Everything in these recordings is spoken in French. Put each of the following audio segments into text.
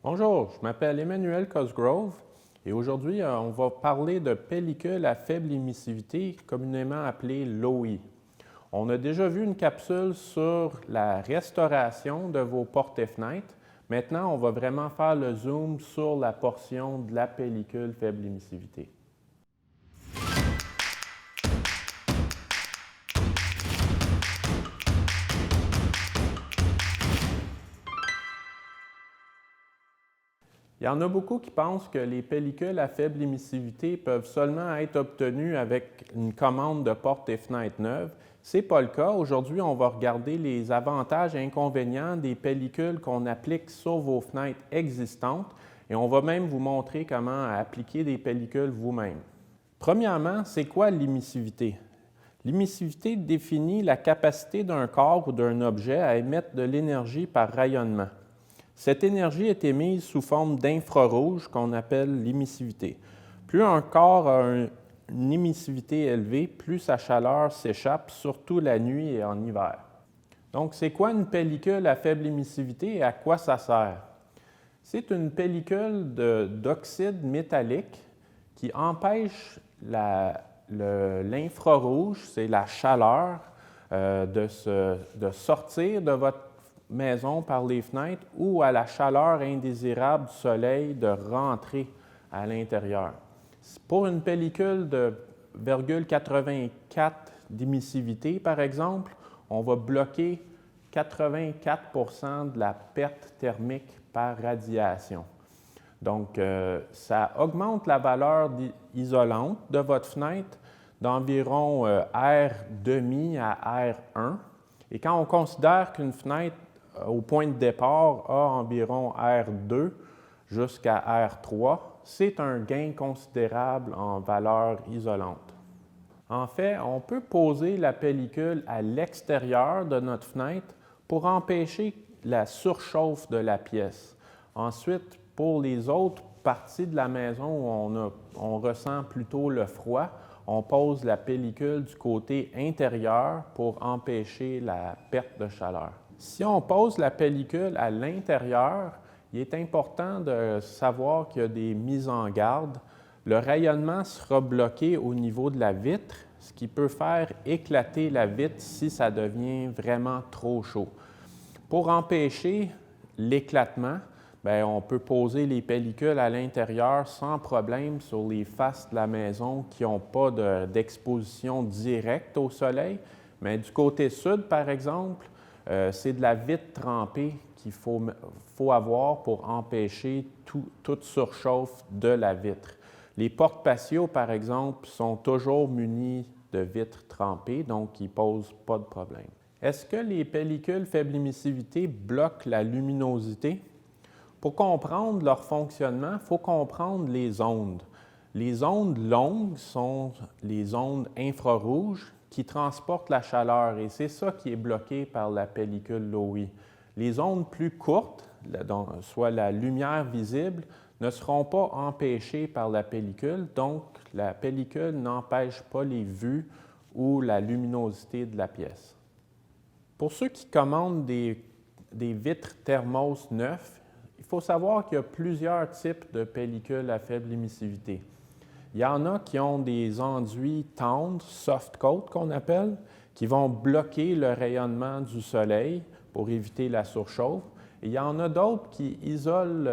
Bonjour, je m'appelle Emmanuel Cosgrove et aujourd'hui, on va parler de pellicule à faible émissivité, communément appelée LOI. On a déjà vu une capsule sur la restauration de vos portes et fenêtres. Maintenant, on va vraiment faire le zoom sur la portion de la pellicule faible émissivité. Il y en a beaucoup qui pensent que les pellicules à faible émissivité peuvent seulement être obtenues avec une commande de portes et fenêtres neuves. Ce n'est pas le cas. Aujourd'hui, on va regarder les avantages et inconvénients des pellicules qu'on applique sur vos fenêtres existantes et on va même vous montrer comment appliquer des pellicules vous-même. Premièrement, c'est quoi l'émissivité? L'émissivité définit la capacité d'un corps ou d'un objet à émettre de l'énergie par rayonnement. Cette énergie est émise sous forme d'infrarouge qu'on appelle l'émissivité. Plus un corps a une émissivité élevée, plus sa chaleur s'échappe, surtout la nuit et en hiver. Donc, c'est quoi une pellicule à faible émissivité et à quoi ça sert? C'est une pellicule d'oxyde métallique qui empêche l'infrarouge, c'est la chaleur, de sortir de votre maison par les fenêtres ou à la chaleur indésirable du soleil de rentrer à l'intérieur. Pour une pellicule de 0,84 d'émissivité, par exemple, on va bloquer 84 de la perte thermique par radiation. Donc, ça augmente la valeur isolante de votre fenêtre d'environ R' à R1. Et quand on considère qu'une fenêtre au point de départ a environ R2 jusqu'à R3, c'est un gain considérable en valeur isolante. En fait, on peut poser la pellicule à l'extérieur de notre fenêtre pour empêcher la surchauffe de la pièce. Ensuite, pour les autres parties de la maison où on ressent plutôt le froid, on pose la pellicule du côté intérieur pour empêcher la perte de chaleur. Si on pose la pellicule à l'intérieur, il est important de savoir qu'il y a des mises en garde. Le rayonnement sera bloqué au niveau de la vitre, ce qui peut faire éclater la vitre si ça devient vraiment trop chaud. Pour empêcher l'éclatement, on peut poser les pellicules à l'intérieur sans problème sur les faces de la maison qui n'ont pas d'exposition directe au soleil. Mais du côté sud, par exemple, c'est de la vitre trempée qu'il faut avoir pour empêcher toute surchauffe de la vitre. Les portes patio, par exemple, sont toujours munis de vitres trempées, donc ils ne posent pas de problème. Est-ce que les pellicules faible émissivité bloquent la luminosité? Pour comprendre leur fonctionnement, il faut comprendre les ondes. Les ondes longues sont les ondes infrarouges qui transportent la chaleur et c'est ça qui est bloqué par la pellicule LOI. Les ondes plus courtes, soit la lumière visible, ne seront pas empêchées par la pellicule, donc la pellicule n'empêche pas les vues ou la luminosité de la pièce. Pour ceux qui commandent des vitres thermos neufs, il faut savoir qu'il y a plusieurs types de pellicules à faible émissivité. Il y en a qui ont des enduits tendres, soft coat qu'on appelle, qui vont bloquer le rayonnement du soleil pour éviter la surchauffe. Et il y en a d'autres qui isolent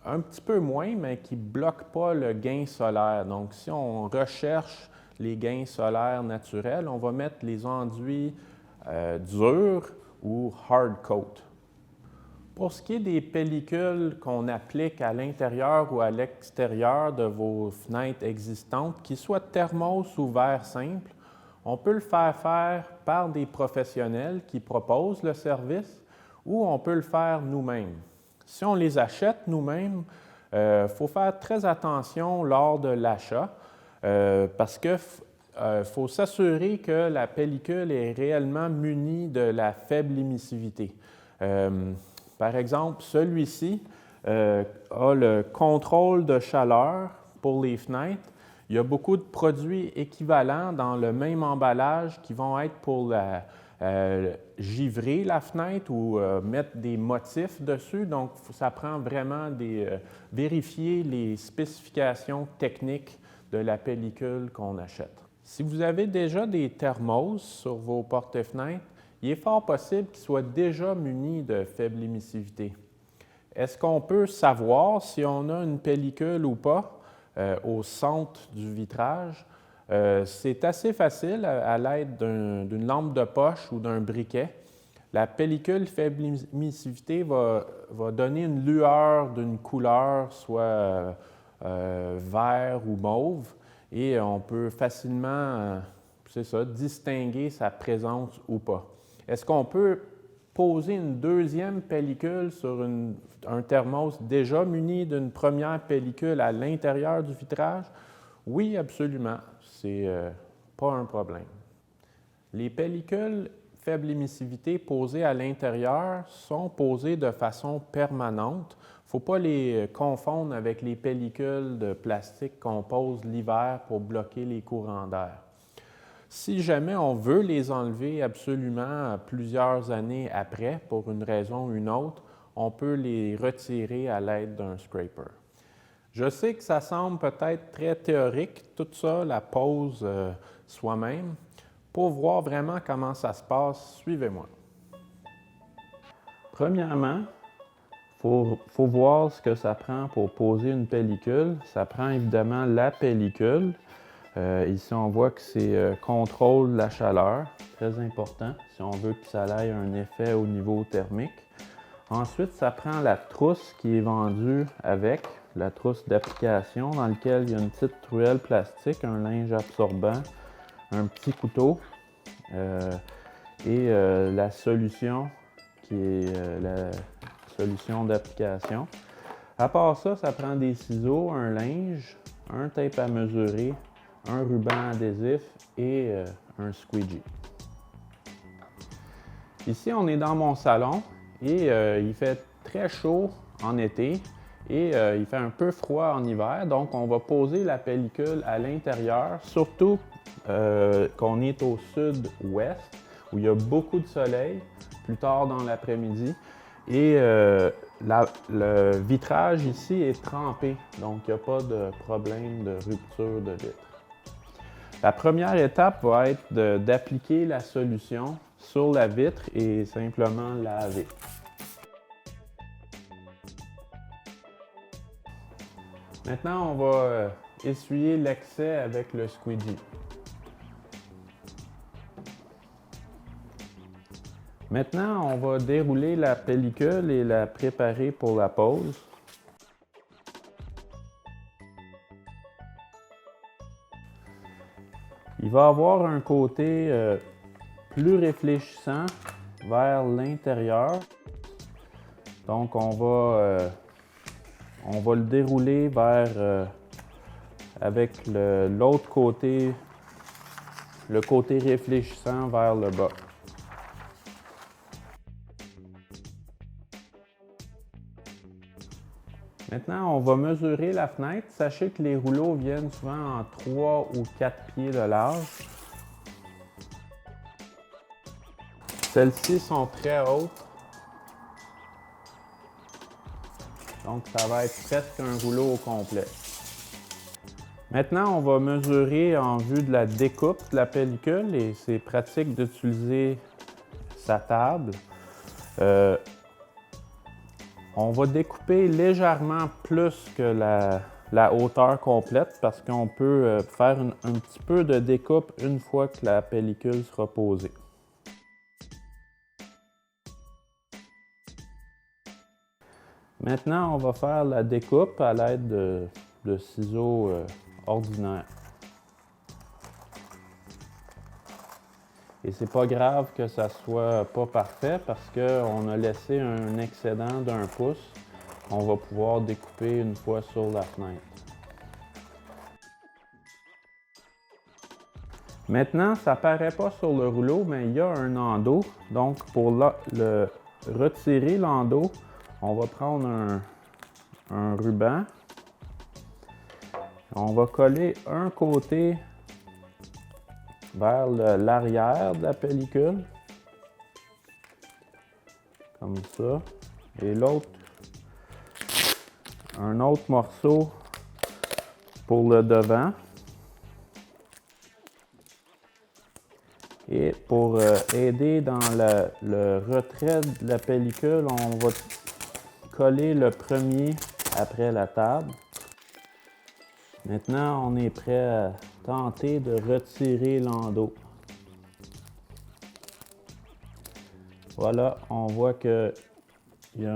un petit peu moins, mais qui ne bloquent pas le gain solaire. Donc, si on recherche les gains solaires naturels, on va mettre les enduits durs ou hard coat. Pour ce qui est des pellicules qu'on applique à l'intérieur ou à l'extérieur de vos fenêtres existantes, qu'ils soient thermos ou verre simple, on peut le faire par des professionnels qui proposent le service ou on peut le faire nous-mêmes. Si on les achète nous-mêmes, faut faire très attention lors de l'achat parce qu'il faut s'assurer que la pellicule est réellement munie de la faible émissivité. Par exemple, celui-ci a le contrôle de chaleur pour les fenêtres. Il y a beaucoup de produits équivalents dans le même emballage qui vont être pour givrer la fenêtre ou mettre des motifs dessus. Donc, ça prend vraiment vérifier les spécifications techniques de la pellicule qu'on achète. Si vous avez déjà des thermos sur vos porte-fenêtres, il est fort possible qu'ils soient déjà munis de faible émissivité. Est-ce qu'on peut savoir si on a une pellicule ou pas au centre du vitrage? C'est assez facile à l'aide d'une lampe de poche ou d'un briquet. La pellicule faible émissivité va donner une lueur d'une couleur, soit vert ou mauve, et on peut facilement, distinguer sa présence ou pas. Est-ce qu'on peut poser une deuxième pellicule sur un thermos déjà muni d'une première pellicule à l'intérieur du vitrage? Oui, absolument. C'est pas un problème. Les pellicules faible émissivité posées à l'intérieur sont posées de façon permanente. Il ne faut pas les confondre avec les pellicules de plastique qu'on pose l'hiver pour bloquer les courants d'air. Si jamais on veut les enlever absolument plusieurs années après, pour une raison ou une autre, on peut les retirer à l'aide d'un scraper. Je sais que ça semble peut-être très théorique, tout ça, la pose soi-même. Pour voir vraiment comment ça se passe, suivez-moi. Premièrement, il faut voir ce que ça prend pour poser une pellicule. Ça prend évidemment la pellicule. Ici, on voit que c'est contrôle la chaleur, très important, si on veut que ça ait un effet au niveau thermique. Ensuite, ça prend la trousse qui est vendue avec, la trousse d'application dans laquelle il y a une petite truelle plastique, un linge absorbant, un petit couteau et la solution qui est la solution d'application. À part ça, ça prend des ciseaux, un linge, un tape à mesurer, un ruban adhésif et un squeegee. Ici, on est dans mon salon et il fait très chaud en été et il fait un peu froid en hiver. Donc, on va poser la pellicule à l'intérieur, surtout qu'on est au sud-ouest où il y a beaucoup de soleil plus tard dans l'après-midi. Et le vitrage ici est trempé, donc il n'y a pas de problème de rupture de vitre. La première étape va être d'appliquer la solution sur la vitre et simplement laver. Maintenant, on va essuyer l'excès avec le squeegee. Maintenant, on va dérouler la pellicule et la préparer pour la pose. Il va avoir un côté plus réfléchissant vers l'intérieur. Donc, on va le dérouler vers avec l'autre côté, le côté réfléchissant vers le bas. Maintenant, on va mesurer la fenêtre. Sachez que les rouleaux viennent souvent en 3 ou 4 pieds de large. Celles-ci sont très hautes. Donc, ça va être presque un rouleau au complet. Maintenant, on va mesurer en vue de la découpe de la pellicule et c'est pratique d'utiliser sa table. On va découper légèrement plus que la hauteur complète parce qu'on peut faire un petit peu de découpe une fois que la pellicule sera posée. Maintenant, on va faire la découpe à l'aide de ciseaux ordinaires. Et c'est pas grave que ça soit pas parfait parce qu'on a laissé un excédent d'1 pouce. On va pouvoir découper une fois sur la fenêtre. Maintenant, ça paraît pas sur le rouleau, mais il y a un endos. Donc, pour retirer l'endos, on va prendre un ruban. On va coller un côté vers l'arrière de la pellicule comme ça. Et l'autre, un autre morceau pour le devant. Et pour aider dans le retrait de la pellicule, on va coller le premier après la table. Maintenant, on est prêt à tenter de retirer l'endos. Voilà, on voit qu'il y a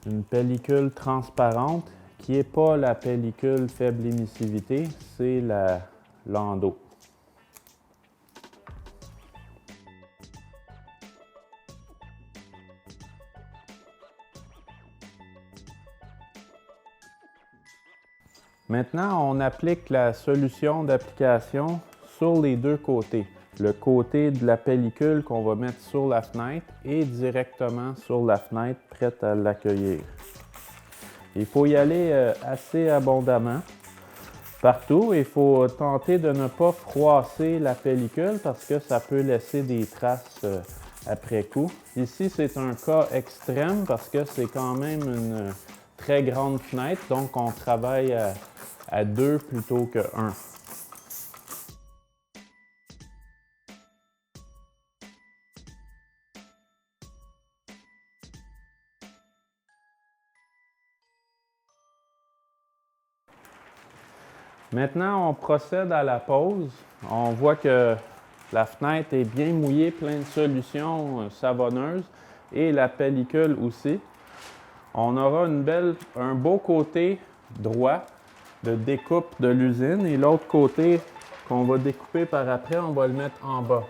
une pellicule transparente qui n'est pas la pellicule faible émissivité, c'est l'endos. Maintenant, on applique la solution d'application sur les deux côtés. Le côté de la pellicule qu'on va mettre sur la fenêtre et directement sur la fenêtre prête à l'accueillir. Il faut y aller assez abondamment partout. Il faut tenter de ne pas froisser la pellicule parce que ça peut laisser des traces après coup. Ici, c'est un cas extrême parce que c'est quand même une très grande fenêtre, donc on travaille à deux plutôt que un. Maintenant, on procède à la pose. On voit que la fenêtre est bien mouillée, plein de solutions savonneuses et la pellicule aussi. On aura un beau côté droit de découpe de l'usine et l'autre côté qu'on va découper par après, on va le mettre en bas.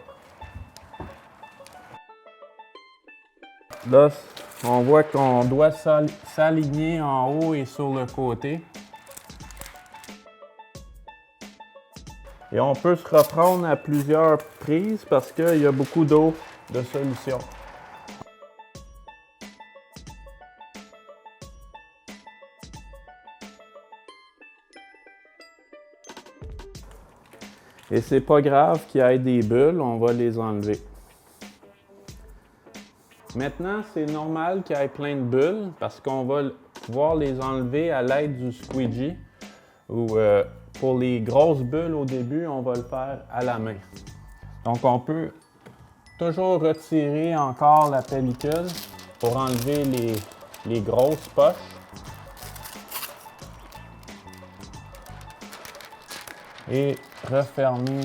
Là, on voit qu'on doit s'aligner en haut et sur le côté. Et on peut se reprendre à plusieurs prises parce qu'il y a beaucoup d'eau de solution. Et c'est pas grave qu'il y ait des bulles, on va les enlever. Maintenant, c'est normal qu'il y ait plein de bulles parce qu'on va pouvoir les enlever à l'aide du squeegee. Ou pour les grosses bulles au début, on va le faire à la main. Donc on peut toujours retirer encore la pellicule pour enlever les grosses poches. Et refermer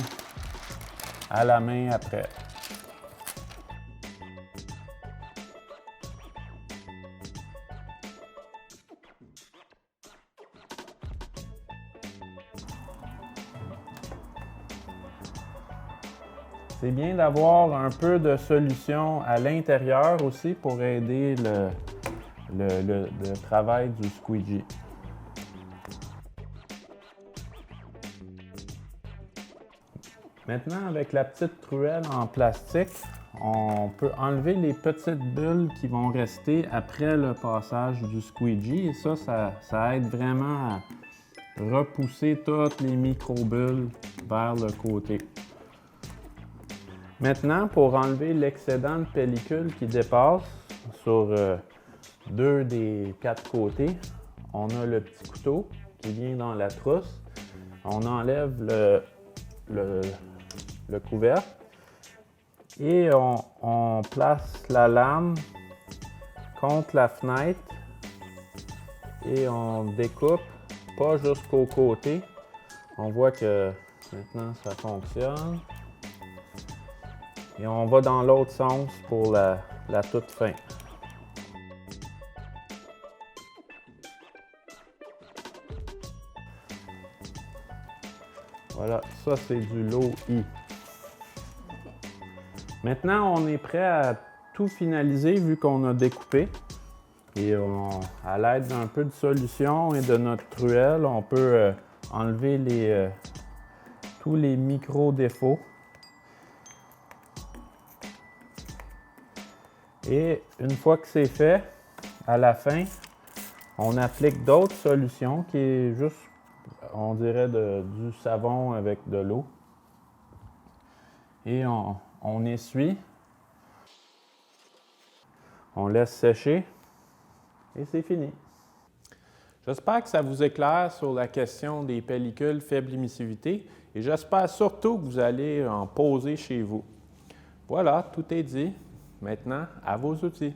à la main après. C'est bien d'avoir un peu de solution à l'intérieur aussi pour aider le travail du squeegee. Maintenant, avec la petite truelle en plastique, on peut enlever les petites bulles qui vont rester après le passage du squeegee. Et ça aide vraiment à repousser toutes les micro-bulles vers le côté. Maintenant, pour enlever l'excédent de pellicule qui dépasse sur deux des quatre côtés, on a le petit couteau qui vient dans la trousse. On enlève le couvercle et on place la lame contre la fenêtre et on découpe pas jusqu'au côté. On voit que maintenant ça fonctionne. Et on va dans l'autre sens pour la toute fin. Voilà, ça c'est du low I. Maintenant, on est prêt à tout finaliser vu qu'on a découpé. Et à l'aide d'un peu de solution et de notre truelle, on peut enlever tous les micro-défauts. Et une fois que c'est fait, à la fin, on applique d'autres solutions qui est juste, on dirait, du savon avec de l'eau. Et on essuie On laisse sécher et c'est fini. J'espère que ça vous éclaire sur la question des pellicules faible émissivité et j'espère surtout que vous allez en poser chez vous. Voilà, tout est dit. Maintenant, à vos outils.